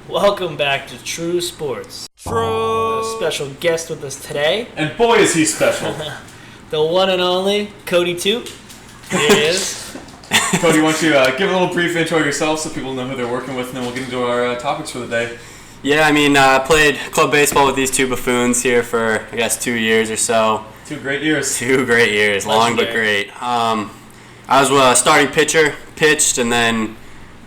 Welcome back to Truu Sports. True. A special guest with us today. And boy, is he special. The one and only Cody Toot. Here he is. Cody, why don't you give a little brief intro of yourself so people know who they're working with, and then we'll get into our topics for the day. Yeah, I played club baseball with these two buffoons here for, 2 years or so. 2 great years. 2 great years. Long but great. I was a starting pitcher, pitched, and then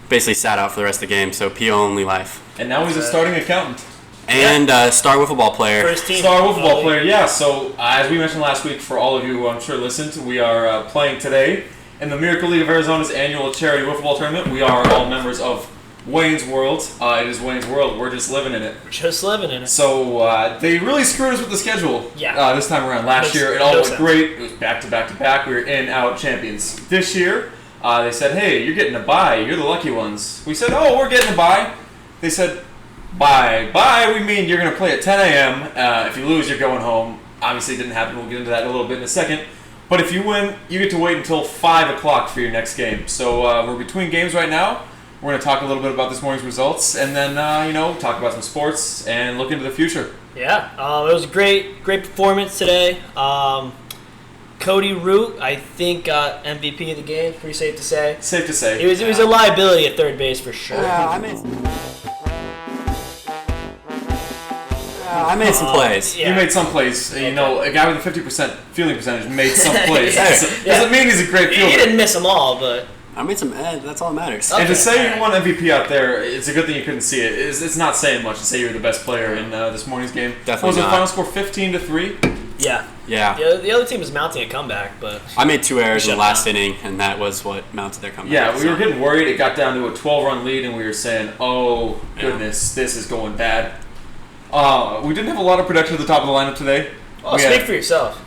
basically sat out for the rest of the game, so PO only life. And now he's a starting accountant. And star wiffle ball player. First team. Star wiffle ball player, yeah. So, as we mentioned last week, for all of you who I'm sure listened, we are playing today in the Miracle League of Arizona's annual charity wiffle ball tournament. We are all members of Wayne's World. It is Wayne's World. We're just living in it. Just living in it. So, they really screwed us with the schedule this time around. Last year, it all went great. It was back to back to back. We were in-out champions. This year, they said, hey, you're getting a bye. You're the lucky ones. We said, oh, we're getting a bye. They said, bye. We mean you're going to play at 10 a.m. If you lose, you're going home. Obviously, it didn't happen. We'll get into that in a little bit in a second. But if you win, you get to wait until 5 o'clock for your next game. So we're between games right now. We're going to talk a little bit about this morning's results, and then, talk about some sports and look into the future. Yeah, it was a great performance today. Cody Root, I think, got MVP of the game. Pretty safe to say. Safe to say. It was a liability at third base for sure. I made some plays. You made some plays. Okay. A guy with a 50% fielding percentage made some plays. Doesn't mean he's a great fielder. He didn't miss them all, but I made some. That's all that matters. Okay. And to say you won MVP out there, it's a good thing you couldn't see it. It's not saying much to say you were the best player in this morning's game. Definitely was not. The final score 15-3? Yeah. The other team was mounting a comeback, but I made 2 errors in the last inning, and that was what mounted their comeback. Yeah, we were getting worried. It got down to a 12-run lead, and we were saying, "Oh goodness, this is going bad." We didn't have a lot of production at the top of the lineup today. Oh, speak for yourself.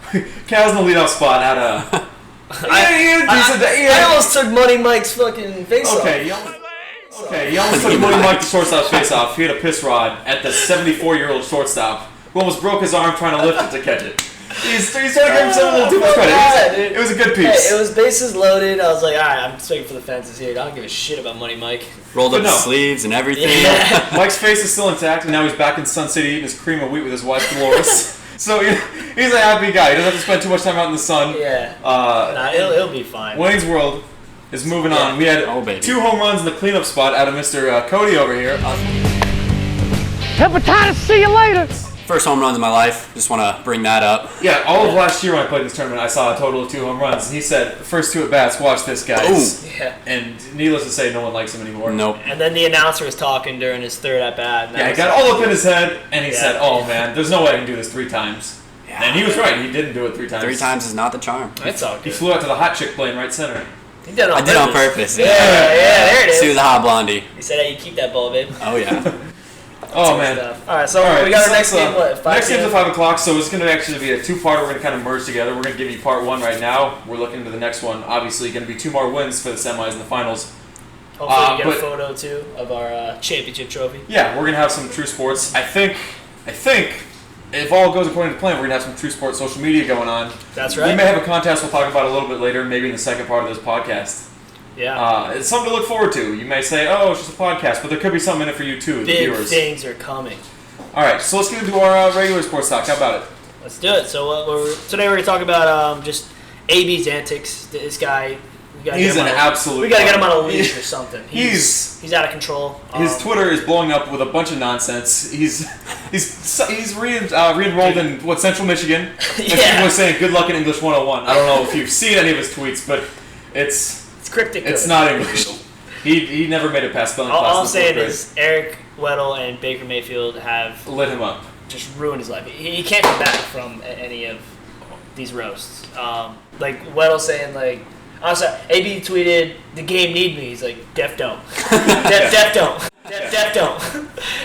Kaz in the leadoff spot had a. I almost took Money Mike's fucking face off. You almost took Money Mike the shortstop's face off. He had a piss rod at the 74-year-old shortstop who almost broke his arm trying to lift it to catch it. He's trying to give himself a little too much credit. It was a good piece. Hey, it was bases loaded. I was like, all right, I'm swinging for the fences here. I don't give a shit about Money Mike. Rolled up his sleeves and everything. Yeah. Mike's face is still intact, and now he's back in Sun City eating his cream of wheat with his wife, Dolores. So he's a happy guy. He doesn't have to spend too much time out in the sun. Yeah. It'll be fine. Wayne's World is moving on. We had 2 home runs in the cleanup spot out of Mr. Cody over here. Hepatitis, see you later. First home runs in my life. Just want to bring that up. Yeah, all of last year when I played this tournament, I saw a total of 2 home runs. And he said, the first 2 at-bats, watch this, guys. Boom. Yeah. And needless to say, no one likes him anymore. Nope. And then the announcer was talking during his 3rd at-bat. Yeah, he got all up in his head, and he said, oh, man, there's no way I can do this 3 times. Yeah. And he was right. He didn't do it 3 times. 3 times is not the charm. That's all good. He flew out to the hot chick plane right center. He did it on I did on purpose. Yeah, there it is. See the hot blondie. He said, hey, you keep that ball, babe. Oh, yeah. Oh, man. All right, so we got our next game, what, 5 Next game's at 5 o'clock, so it's going to actually be a 2-parter. We're going to kind of merge together. We're going to give you part 1 right now. We're looking into the next one. Obviously, going to be 2 more wins for the semis and the finals. Hopefully we get a photo, too, of our championship trophy. Yeah, we're going to have some True Sports. I think, if all goes according to plan, we're going to have some True Sports social media going on. That's right. We may have a contest we'll talk about a little bit later, maybe in the second part of this podcast. Yeah. It's something to look forward to. You may say, oh, it's just a podcast, but there could be something in it for you, too, the viewers. Big things are coming. All right, so let's get into our regular sports talk. How about it? Let's do it. So today we're going to talk about just AB's antics. This guy, he's an absolute. We got to get him on a leash or something. He's out of control. His Twitter is blowing up with a bunch of nonsense. He's re-enrolled in Central Michigan. And people are saying good luck in English 101. I don't know if you've seen any of his tweets, but it's cryptic. It's not English. He never made it past spelling class. All I'm saying is Eric Weddle and Baker Mayfield have lit him up. Just ruined his life. He can't come back from any of these roasts. Like Weddle saying I'm sorry, AB tweeted the game need me. He's like def don't, def don't.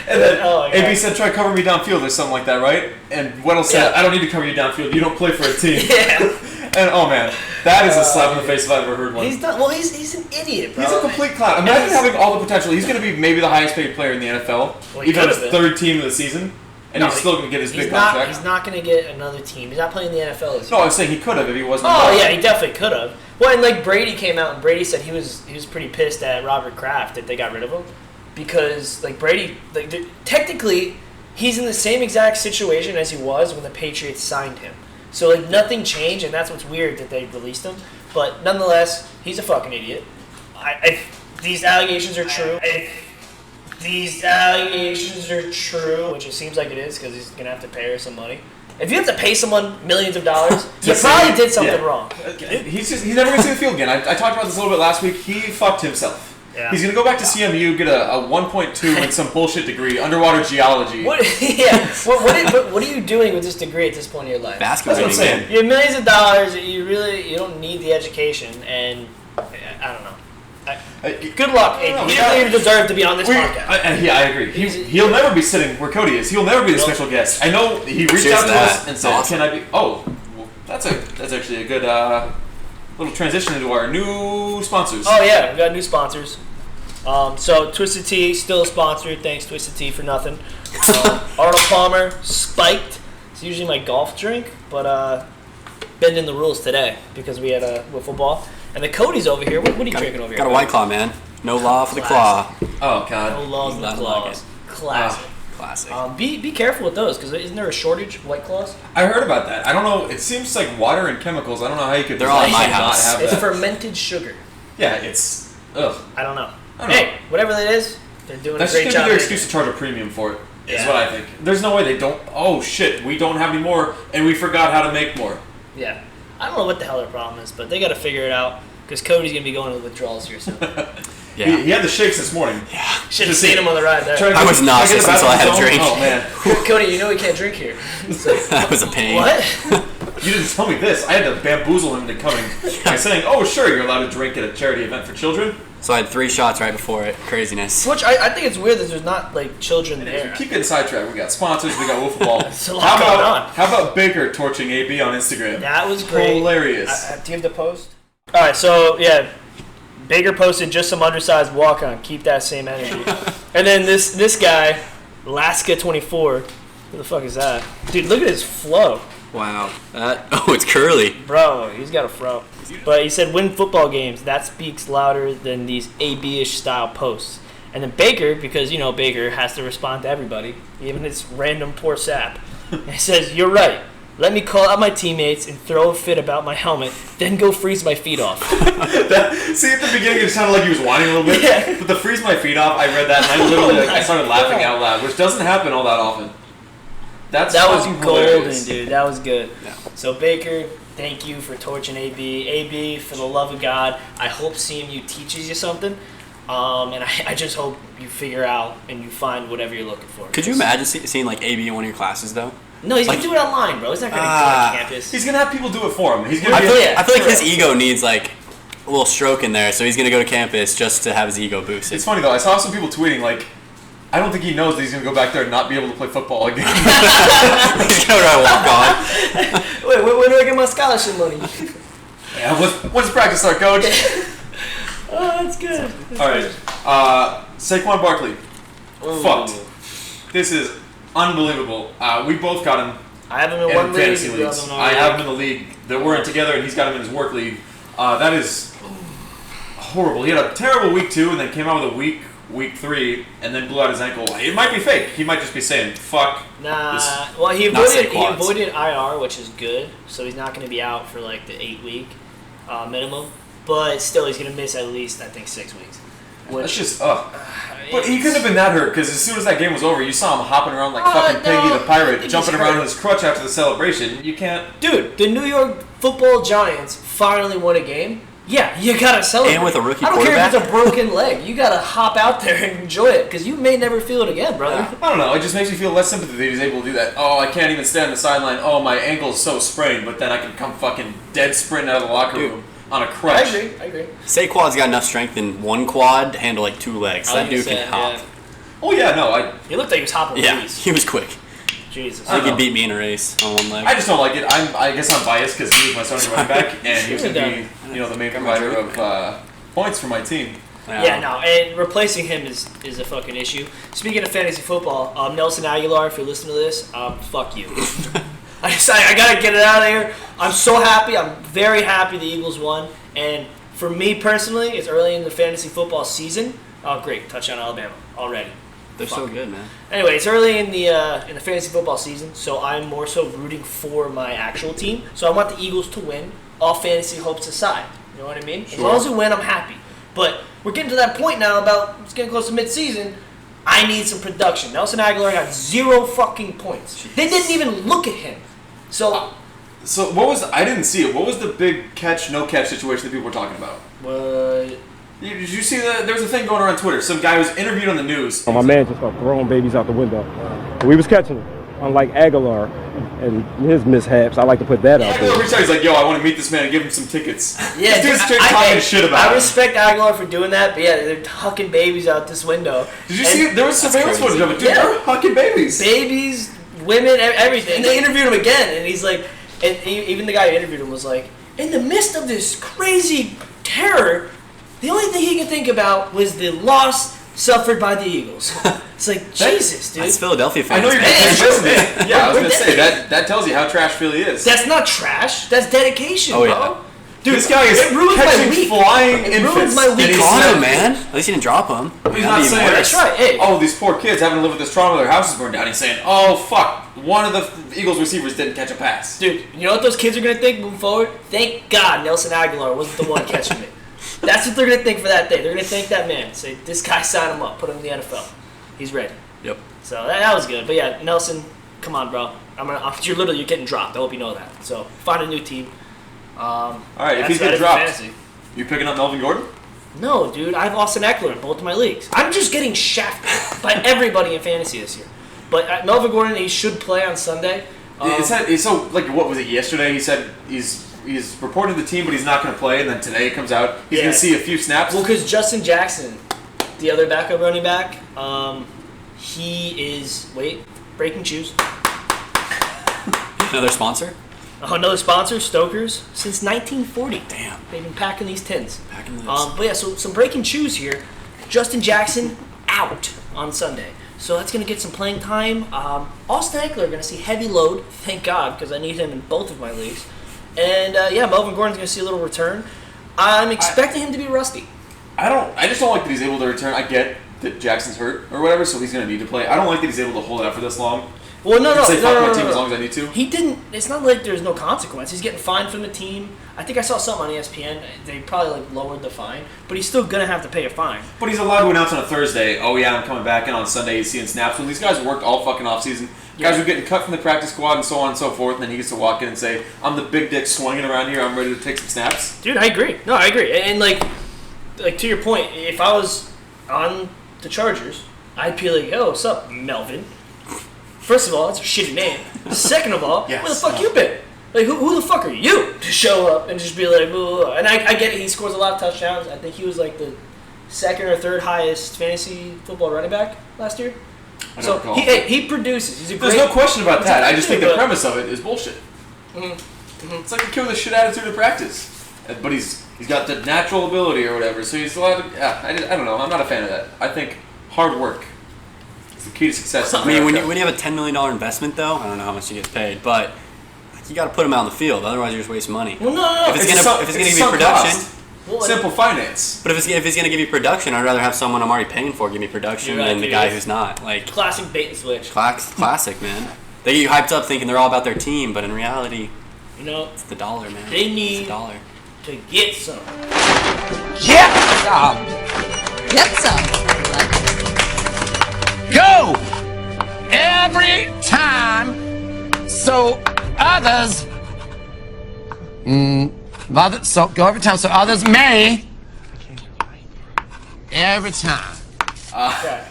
And then AB said, try to cover me downfield or something like that, right? And Weddle said, I don't need to cover you downfield. You don't play for a team. Yeah. And oh man, that is a slap in the face if I've ever heard one. He's not. Well, he's an idiot, bro. He's a complete clown. Imagine having all the potential. He's going to be maybe the highest paid player in the NFL, even on his 3rd team of the season, and he's still going to get his big contract. He's not going to get another team. He's not playing in the NFL this year. No, I was saying he could have if he wasn't. Oh yeah, he definitely could have. Well, and Brady came out and Brady said he was pretty pissed at Robert Kraft that they got rid of him. because like Brady, technically, he's in the same exact situation as he was when the Patriots signed him. So like nothing changed, and that's what's weird that they released him. But nonetheless, he's a fucking idiot. These allegations are true. These allegations are true, which it seems like it is because he's gonna have to pay her some money. If you have to pay someone millions of dollars, you probably did something wrong. He's never gonna see the field again. I talked about this a little bit last week. He fucked himself. Yeah. He's gonna go back to CMU, get a 1.2 and some bullshit degree, underwater geology. What are you doing with this degree at this point in your life? Basketball. That's what I'm saying. You have millions of dollars. You don't need the education, and I don't know. Good luck, AP. You don't even deserve to be on this podcast. I agree. He'll never be sitting where Cody is. He'll never be the special guest. I know he reached out to us and said, awesome. "Can I be?" Oh, well, that's actually a good little transition into our new sponsors. Oh yeah, we got new sponsors. So Twisted Tea still sponsored. Thanks Twisted Tea for nothing. Arnold Palmer Spiked. It's usually my golf drink, but bending the rules today because we had a wiffle ball. And the Cody's over here. What are you drinking over here? Got a White Claw, man. No law for the claw. Oh, God. No laws for the claws. Classic. Classic. Be careful with those, because isn't there a shortage of White Claws? I heard about that. I don't know. It seems like water and chemicals. I don't know how you could. They're all in my house. Have it's that. fermented sugar. Yeah, it's. Ugh. I don't know. Hey, whatever that is, they're doing a great job. That's just gonna be their excuse to charge a premium for it. Yeah. Is what I think. There's no way they don't. Oh shit, we don't have any more, and we forgot how to make more. Yeah, I don't know what the hell their problem is, but they got to figure it out. Because Cody's going to be going to withdrawals here soon. Yeah. He had the shakes this morning. Yeah. Should have seen him on the ride there. I was nauseous until I had a drink. Oh, man. Cody, you know we can't drink here. That was a pain. What? You didn't tell me this. I had to bamboozle him into coming by saying, oh, sure, you're allowed to drink at a charity event for children. So I had 3 shots right before it. Craziness. Which I think it's weird that there's not, like, children there. Keep getting sidetracked. We got sponsors. We got Wiffle Ball. It's a lot going on. How about Baker torching AB on Instagram? That was great. Hilarious. Do you have the post? All right, so, yeah. Baker posted just some undersized walk-on. Keep that same energy. And then this guy, Laska24. Who the fuck is that? Dude, look at his flow. Wow. It's curly. Bro, he's got a fro. But he said, win football games. That speaks louder than these AB-ish style posts. And then Baker, because, you know, Baker has to respond to everybody, even his random poor sap. He says, you're right. Let me call out my teammates and throw a fit about my helmet, then go freeze my feet off. See, at the beginning it sounded like he was whining a little bit, yeah. But the freeze my feet off, I read that and I literally I started laughing out loud, which doesn't happen all that often. That was golden, dude. That was good. Yeah. So Baker, thank you for torching AB. AB, for the love of God, I hope CMU teaches you something. And I just hope you figure out and you find whatever you're looking for. Could you imagine seeing like AB in one of your classes though? No, he's going to do it online, bro. He's not going to go on campus. He's going to have people do it for him. I feel like his ego needs like a little stroke in there, so he's going to go to campus just to have his ego boosted. It's funny though. I saw some people tweeting like, I don't think he knows that he's going to go back there and not be able to play football again. He's going to walk on. Wait, when do I get my scholarship money? Yeah, when's practice start, coach? Oh, that's good. All right. Saquon Barkley. Ooh. Fucked. This is unbelievable. We both got him. I have him in one league. I have him in the league that we're in together, and he's got him in his work league. That is horrible. He had a terrible week 2, and then came out with a week 3, and then blew out his ankle. It might be fake. He might just be saying, fuck. Nah. Well, he avoided IR, which is good, so he's not going to be out for like the 8-week minimum. But still, he's going to miss at least, I think, 6 weeks. That's just, But he couldn't have been that hurt, because as soon as that game was over, you saw him hopping around like fucking Peggy the Pirate, jumping around on his crutch after the celebration. You can't... Dude, the New York Football Giants finally won a game. Yeah, you gotta celebrate. And with a rookie quarterback. quarterback. I don't care if it's a broken leg. You gotta hop out there and enjoy it, because you may never feel it again, brother. Yeah. I don't know. It just makes me feel less sympathy that he's able to do that. Oh, I can't even stand the sideline. Oh, my ankle's so sprained, but then I can come fucking dead sprint out of the locker room on a crutch. I agree. Saquon's got enough strength in one quad to handle like 2 legs. That dude can hop. Yeah. Oh yeah, no. He looked like he was hopping. Yeah, he was quick. Jesus. I think he beat me in a race on one leg. I just don't like it. I guess I'm biased because he was my starting running back, and he was going to be, the main provider of points for my team. Yeah, no, and replacing him is a fucking issue. Speaking of fantasy football, Nelson Aguilar, if you're listening to this, fuck you. I gotta get it out of here. I'm so happy. I'm very happy the Eagles won, and for me personally, it's early in the fantasy football season. Oh, great. Touchdown Alabama already. They're so good, man. Anyway, it's early in the fantasy football season, so I'm more so rooting for my actual team. So I want the Eagles to win, all fantasy hopes aside. You know what I mean? Sure. As long as we win, I'm happy. But we're getting to that point now about it's getting close to mid-season. I need some production. Nelson Aguilar got 0 fucking points. Jeez. They didn't even look at him. So what was I didn't see it. What was the big catch, no catch situation that people were talking about? What? Did you see that? There was a thing going around Twitter. Some guy was interviewed on the news. My man just started throwing babies out the window. We was catching them. Unlike Aguilar and his mishaps, I like to put that out there. Aguilar he's like, yo, I want to meet this man and give him some tickets. Yeah, this dude's straight talking shit about I respect Aguilar for doing that, but yeah, they're hucking babies out this window. Did you see? There was surveillance footage of it, dude. They're hucking babies. Babies, women, everything. And they interviewed him again, and he's like, and even the guy who interviewed him was like, in the midst of this crazy terror, the only thing he could think about was the loss suffered by the Eagles. It's like, Jesus, dude. That's Philadelphia fans. I know you're listening. Yeah, I was going to say, that tells you how trash Philly is. That's not trash. That's dedication, bro. Yeah. Dude, this guy is catching flying infants. It ruins my week. He caught him, man. At least he didn't drop him. He's not saying that's right. Hey. Oh, these poor kids having to live with this trauma, their house is burned down. He's saying, oh, fuck, one of the Eagles receivers didn't catch a pass. Dude, you know what those kids are going to think moving forward? Thank God Nelson Aguilar wasn't the one catching it. That's what they're going to think for that day. They're going to thank that man. Say, this guy signed him up. Put him in the NFL. He's ready. Yep. So that was good. But yeah, Nelson, come on, bro. You're getting dropped. I hope you know that. So find a new team. All right, if he's getting dropped, you picking up Melvin Gordon? No, dude. I have Austin Eckler in both of my leagues. I'm just getting shafted by everybody in fantasy this year. But Melvin Gordon, he should play on Sunday. So, like, what was it yesterday? He said he's reported the team, but he's not going to play. And then today it comes out he's going to see a few snaps. Well, because Justin Jackson, the other backup running back, he is breaking shoes. Another sponsor? Another sponsor, Stoker's, since 1940. Damn. They've been packing these tins. Packing this. But yeah, so some breaking shoes here. Justin Jackson out on Sunday. So that's going to get some playing time. Austin Eckler going to see heavy load, thank God, because I need him in both of my leagues. And Melvin Gordon's going to see a little return. I'm expecting him to be rusty. I just don't like that he's able to return. I get that Jackson's hurt or whatever, so he's going to need to play. I don't like that he's able to hold out for this long. Well, no. My team as long as I need to. He didn't. It's not like there's no consequence. He's getting fined from the team. I think I saw something on ESPN. They probably lowered the fine, but he's still gonna have to pay a fine. But he's allowed to announce on a Thursday. Oh yeah, I'm coming back, and on Sunday he's seeing snaps. When these guys worked all fucking off season, guys are getting cut from the practice squad and so on and so forth, and then he gets to walk in and say, "I'm the big dick swinging around here. I'm ready to take some snaps." Dude, I agree. No, I agree. And like to your point, if I was on the Chargers, I'd be like, "Yo, what's up, Melvin?" First of all, that's a shitty name. Second of all, where the fuck you been? Like, who the fuck are you to show up and just be like, blah, blah, blah. And I get it. He scores a lot of touchdowns. I think he was like the second or third highest fantasy football running back last year. So he produces. He's a great. There's no question about that. I just think the premise of it is bullshit. Mm-hmm. It's like a kid with a shit attitude in practice, but he's got the natural ability or whatever. So he's allowed to. I don't know. I'm not a fan of that. I think hard work. The key to success. I mean, when you have a $10 million investment, though, I don't know how much he gets paid, but you got to put him out on the field. Otherwise, you're just wasting money. Well, no. If it's going to give you production, simple finance. But if it's going to give you production, I'd rather have someone I'm already paying for give me production than the guy who's not. Like classic bait and switch. Classic, man. They get you hyped up thinking they're all about their team, but in reality, it's the dollar, man. They need to get some. Get some. Get some. Go every time so others go every time so others may every time. I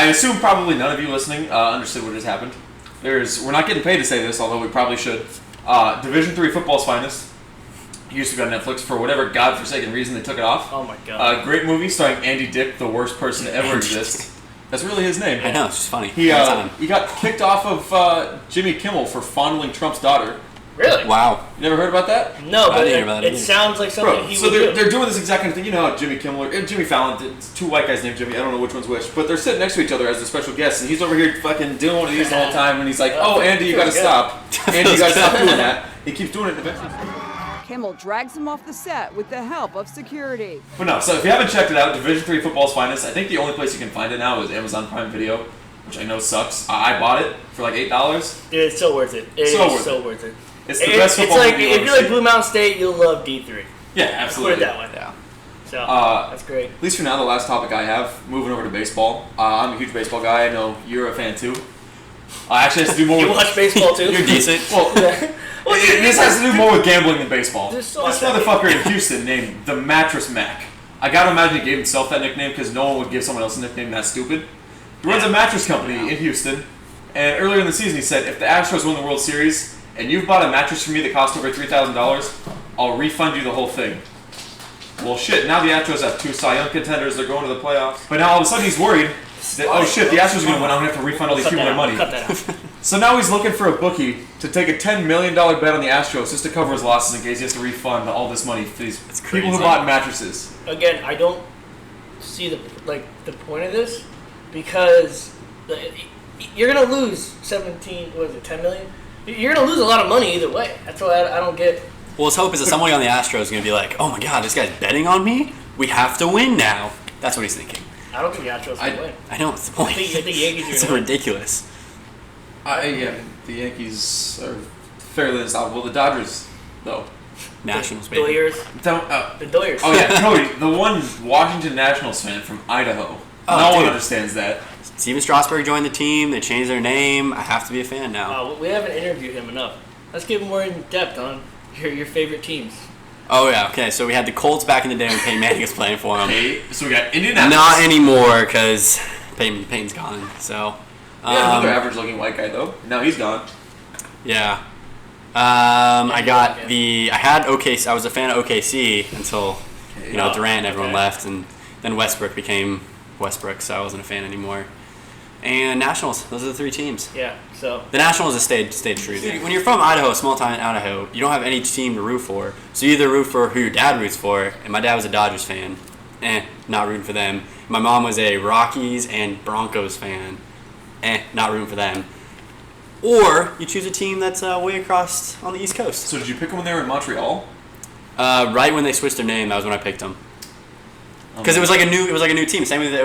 assume probably none of you listening understood what just happened. We're not getting paid to say this, although we probably should. Division III football's finest. It used to be on Netflix. For whatever godforsaken reason, they took it off. Oh my god. Great movie starring Andy Dick, the worst person to ever exist. That's really his name. I know, it's just funny. He got kicked off of Jimmy Kimmel for fondling Trump's daughter. Really? Wow. You never heard about that? No, but it sounds like something he would do. They're doing this exact kind of thing. You know how Jimmy Kimmel and Jimmy Fallon, it's two white guys named Jimmy, I don't know which one's which, but they're sitting next to each other as the special guests, and he's over here fucking doing one of these the whole time, and he's like, oh, Andy, you gotta stop. Andy, you gotta stop doing that. He keeps doing it eventually. Kimmel drags him off the set with the help of security. But no, so if you haven't checked it out, Division III football's finest. I think the only place you can find it now is Amazon Prime Video, which I know sucks. I bought it for like $8. Dude, it's so worth it. It's so worth it. It's the best football movie you'll if you like Blue Mountain State, you'll love D3. Yeah, absolutely. Put it that way. Yeah. So that's great. At least for now, the last topic I have, moving over to baseball. I'm a huge baseball guy. I know you're a fan too. Actually, it has to do more You with... watch baseball too? You're decent. Well, this has to do more with gambling than baseball. There's so This much- motherfucker in Houston named the Mattress Mac. I gotta imagine he gave himself that nickname because no one would give someone else a nickname that stupid. He runs a mattress company in Houston, and earlier in the season he said, if the Astros win the World Series and you've bought a mattress for me that cost over $3,000, I'll refund you the whole thing. Well, shit, now the Astros have 2 Cy Young contenders, they're going to the playoffs. But now all of a sudden he's worried that, oh shit, the Astros are going to win, I'm going to have to refund all these people their money. Cut that out. So now he's looking for a bookie to take a $10 million bet on the Astros just to cover his losses in case he has to refund all this money to these people who bought mattresses. Again, I don't see the point of this because you're gonna lose 10 million? You're gonna lose a lot of money either way. That's why I don't get. Well, his hope is that somebody on the Astros is going to be like, oh my god, this guy's betting on me? We have to win now. That's what he's thinking. I don't think the Astros will win. I know, it's the point. I think the Yankees are It's gonna win. ridiculous. Yeah, the Yankees are fairly unstoppable. The Dodgers, though. Nationals, baby. Doyers. The Doyers. Oh yeah, Cody, the one Washington Nationals fan from Idaho. No one understands that. Steven Strasburg joined the team. They changed their name. I have to be a fan now. We haven't interviewed him enough. Let's give him more in depth on your favorite teams. Oh yeah, okay. So we had the Colts back in the day when Peyton Manning was playing for them. So we got Indianapolis. Not anymore because Peyton's gone. So. Another average-looking white guy though. Now he's gone. Yeah. I had OKC. I was a fan of OKC until Durant and everyone left, and then Westbrook became Westbrook, so I wasn't a fan anymore. And Nationals. Those are the 3 teams. Yeah. So the Nationals have stayed true. When you're from Idaho, a small town in Idaho, you don't have any team to root for. So you either root for who your dad roots for, and my dad was a Dodgers fan. Not rooting for them. My mom was a Rockies and Broncos fan. Not rooting for them. Or you choose a team that's way across on the East Coast. So did you pick them when they were in Montreal? Right when they switched their name, that was when I picked them. Because it was like a new team. Same with the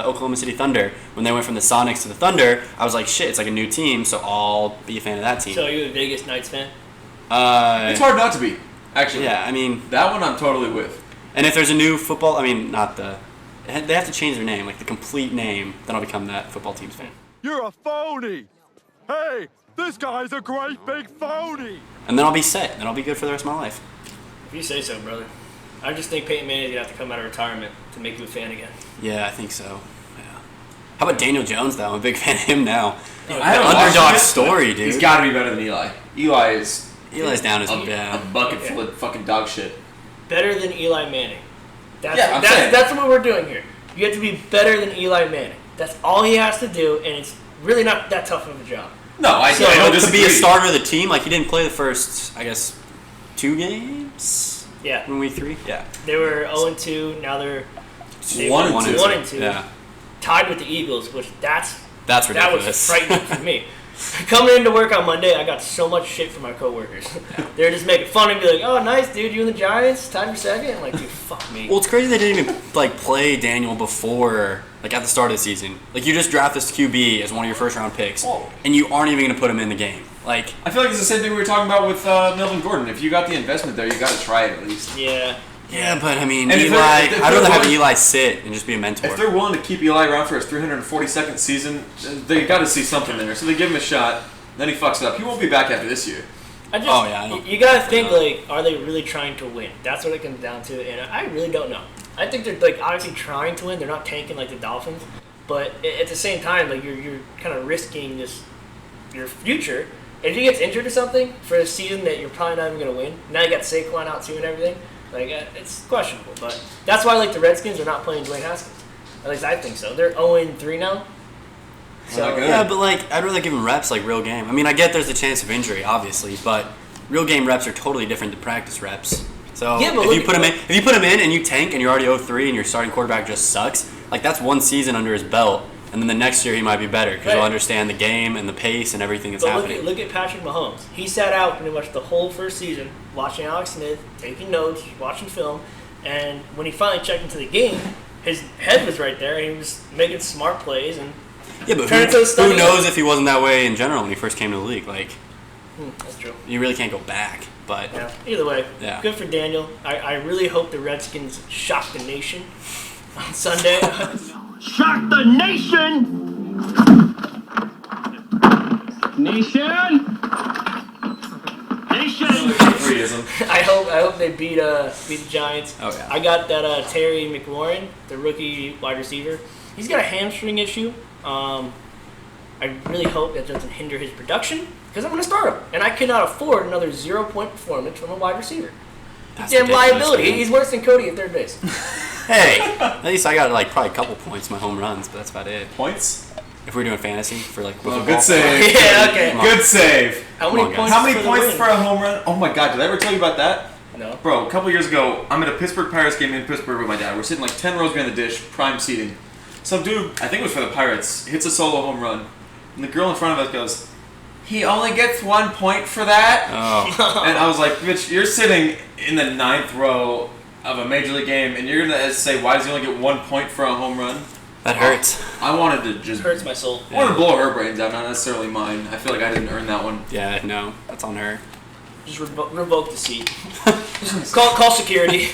Oklahoma City Thunder. When they went from the Sonics to the Thunder, I was like, shit, it's like a new team, so I'll be a fan of that team. So are you a Vegas Knights fan? It's hard not to be, actually. Yeah, I mean that one I'm totally with. And if there's a new football, they have to change their name, like the complete name, then I'll become that football team's fan. You're a phony! Hey, this guy's a great big phony! And then I'll be set. Then I'll be good for the rest of my life. If you say so, brother. I just think Peyton Manning's gonna have to come out of retirement to make you a fan again. Yeah, I think so. Yeah. How about Daniel Jones, though? I'm a big fan of him now. The underdog story, dude. He's got to be better than Eli. Eli's down as a bucket full of fucking dog shit. Better than Eli Manning. Saying. That's what we're doing here. You have to be better than Eli Manning. That's all he has to do, and it's really not that tough of a job. No, I don't disagree. To be a starter of the team, like he didn't play the first, I guess, 2 games. Yeah. In week 3? Yeah. They were 0-2. Now they're 1-2. Yeah. Tied with the Eagles, which that's ridiculous. That was frightening for me. Coming into work on Monday, I got so much shit from my coworkers. They're just making fun of me, like, "Oh, nice, dude. You and the Giants, tied for second." I'm like, dude, fuck me. Well, it's crazy they didn't even play Daniel before, at the start of the season. You just draft this QB as one of your first round picks, and you aren't even gonna put him in the game. I feel like it's the same thing we were talking about with Melvin Gordon. If you got the investment there, you got to try it at least. Yeah. Yeah, but I mean, Eli. I'd rather have Eli sit and just be a mentor. If they're willing to keep Eli around for his 342nd season, they got to see something there. So they give him a shot. Then he fucks it up. He won't be back after this year. You gotta think are they really trying to win? That's what it comes down to, and I really don't know. I think they're obviously trying to win. They're not tanking like the Dolphins, but at the same time, you're kind of risking your future. If he gets injured or something for a season that you're probably not even gonna win, now you got Saquon out too and everything. It's questionable, but that's why the Redskins are not playing Dwayne Haskins. At least I think so. They're 0-3 now. So yeah, but I'd rather give him reps real game. I mean, I get there's a chance of injury, obviously, but real game reps are totally different than practice reps. So yeah, if you put him in and you tank and you're already 0-3 and your starting quarterback just sucks, that's one season under his belt. And then the next year he might be better because he'll understand the game and the pace and everything that's happening. Look at Patrick Mahomes. He sat out pretty much the whole first season watching Alex Smith, taking notes, watching film, and when he finally checked into the game, his head was right there and he was making smart plays. And yeah, but who knows if he wasn't that way in general when he first came to the league? Like, that's true. You really can't go back. But yeah, either way, good for Daniel. I really hope the Redskins shock the nation on Sunday. Shock the nation! Nation! I hope they beat the Giants. Oh yeah. I got that Terry McLaurin, the rookie wide receiver. He's got a hamstring issue. I really hope that doesn't hinder his production because I'm going to start him, and I cannot afford another 0-point performance from a wide receiver. That's damn liability. He's worse than Cody at third base. Hey, at least I got like probably a couple points in my home runs, but that's about it. Points? If we're doing fantasy for like Wiffle good save. Yeah, okay. Good save. How many points for a home run? Oh my God, did I ever tell you about that? No. Bro, a couple years ago, I'm at a Pittsburgh Pirates game in Pittsburgh with my dad. We're sitting like 10 rows behind the dish, prime seating. Some dude, I think it was for the Pirates, hits a solo home run, and the girl in front of us goes, "He only gets 1 point for that?" Oh. And I was like, "Bitch, you're sitting in the 9th row of a major league game, and you're gonna say why does he only get 1 point for a home run?" That hurts. I wanted to just hurts my soul. I wanted to blow her brains out, not necessarily mine. I feel like I didn't earn that one. Yeah, no, that's on her. Just revoke the seat. call security.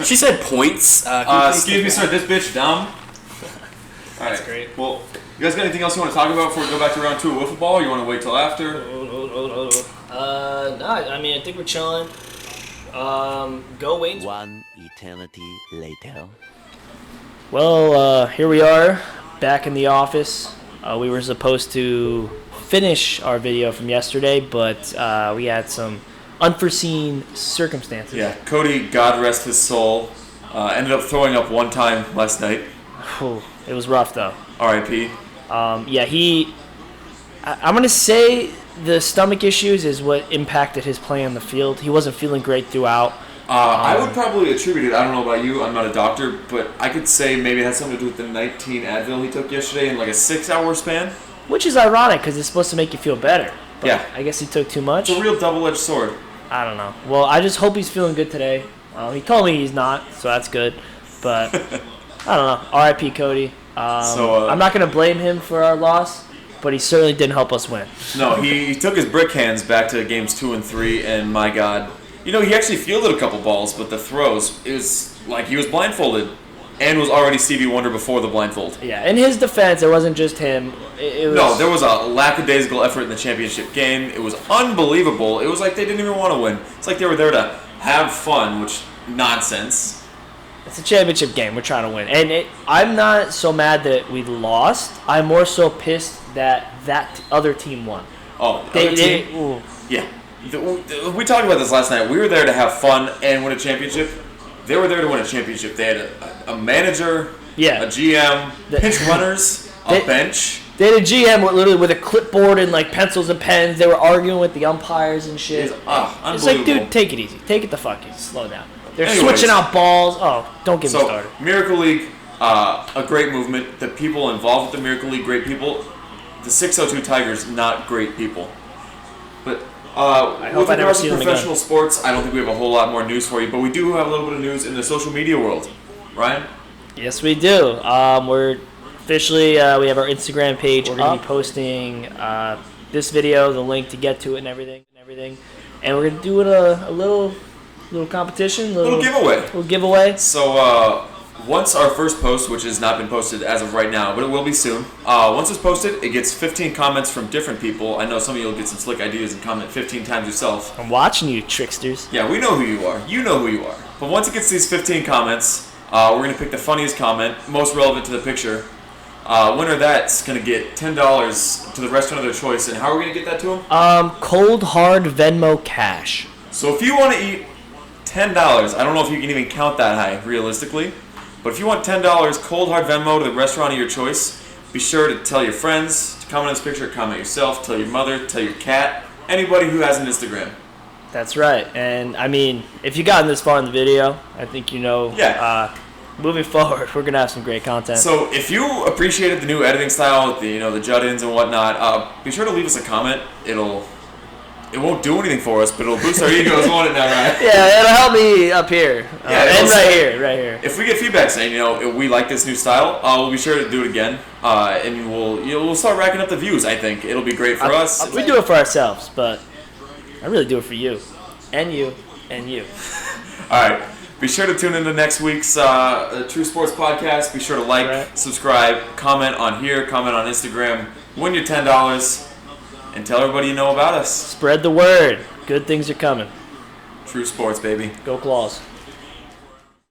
She said points. Excuse me, sir. This bitch dumb. All right. That's great. Well, you guys got anything else you want to talk about before we go back to round 2 of Wiffle Ball? Or you want to wait till after? No, I mean I think we're chilling. Go Wayne. One eternity later. Well, here we are, back in the office. We were supposed to finish our video from yesterday, but we had some unforeseen circumstances. Yeah, Cody, God rest his soul, ended up throwing up one time last night. It was rough, though. R.I.P. Yeah, I'm going to say the stomach issues is what impacted his play on the field. He wasn't feeling great throughout. I would probably attribute it, I don't know about you, I'm not a doctor, but I could say maybe it had something to do with the 19 Advil he took yesterday in like a 6-hour span. Which is ironic because it's supposed to make you feel better. But yeah. I guess he took too much. It's a real double-edged sword. I don't know. Well, I just hope he's feeling good today. He told me he's not, so that's good. But I don't know. R.I.P. Cody. I'm not going to blame him for our loss, but he certainly didn't help us win. No, he took his brick hands back to games 2 and 3, and my God. You know, he actually fielded a couple balls, but the throws, it was like he was blindfolded and was already Stevie Wonder before the blindfold. Yeah, in his defense, it wasn't just him. It was... No, there was a lackadaisical effort in the championship game. It was unbelievable. It was like they didn't even want to win. It's like they were there to have fun, which, nonsense. It's a championship game. We're trying to win. And I'm not so mad that we lost. I'm more so pissed that that other team won. Oh, the other team? Yeah. We talked about this last night. We were there to have fun and win a championship. They were there to win a championship. They had a manager, a GM, pinch runners, a bench. They had a GM literally with a clipboard and like pencils and pens. They were arguing with the umpires and shit. It's like, dude, take it easy. Take it the fuck easy. Slow down. They're switching out balls. Oh, don't get me started. Miracle League, a great movement. The people involved with the Miracle League, great people. The 602 Tigers, not great people. But with regards to professional sports, I don't think we have a whole lot more news for you, but we do have a little bit of news in the social media world. Ryan? Yes, we do. We're officially, we have our Instagram page. We're going to be posting this video, the link to get to it and everything. And we're going to do it a little competition. Little giveaway. So, once our first post, which has not been posted as of right now, but it will be soon. Once it's posted, it gets 15 comments from different people. I know some of you will get some slick ideas and comment 15 times yourself. I'm watching you, tricksters. Yeah, we know who you are. You know who you are. But once it gets these 15 comments, we're going to pick the funniest comment, most relevant to the picture. Winner of that's going to get $10 to the restaurant of their choice. And how are we going to get that to them? Cold hard Venmo cash. So if you want to eat $10, I don't know if you can even count that high, realistically. But if you want $10 cold hard Venmo to the restaurant of your choice, be sure to tell your friends to comment on this picture, comment yourself, tell your mother, tell your cat, anybody who has an Instagram. That's right. And I mean, if you gotten this far in the video, I think you know. Yeah. moving forward, we're gonna have some great content. So if you appreciated the new editing style, the jut-ins and whatnot, be sure to leave us a comment. It won't do anything for us, but it'll boost our egos, won't it now, right? Yeah, it'll help me up here. And right here. If we get feedback saying, we like this new style, we'll be sure to do it again. And we'll start racking up the views, I think. It'll be great for us. We do it for ourselves, but I really do it for you. And you. And you. All right. Be sure to tune into next week's True Sports Podcast. Be sure to like, subscribe, comment on here, comment on Instagram. Win your $10. And tell everybody you know about us. Spread the word. Good things are coming. True Sports, baby. Go Claws.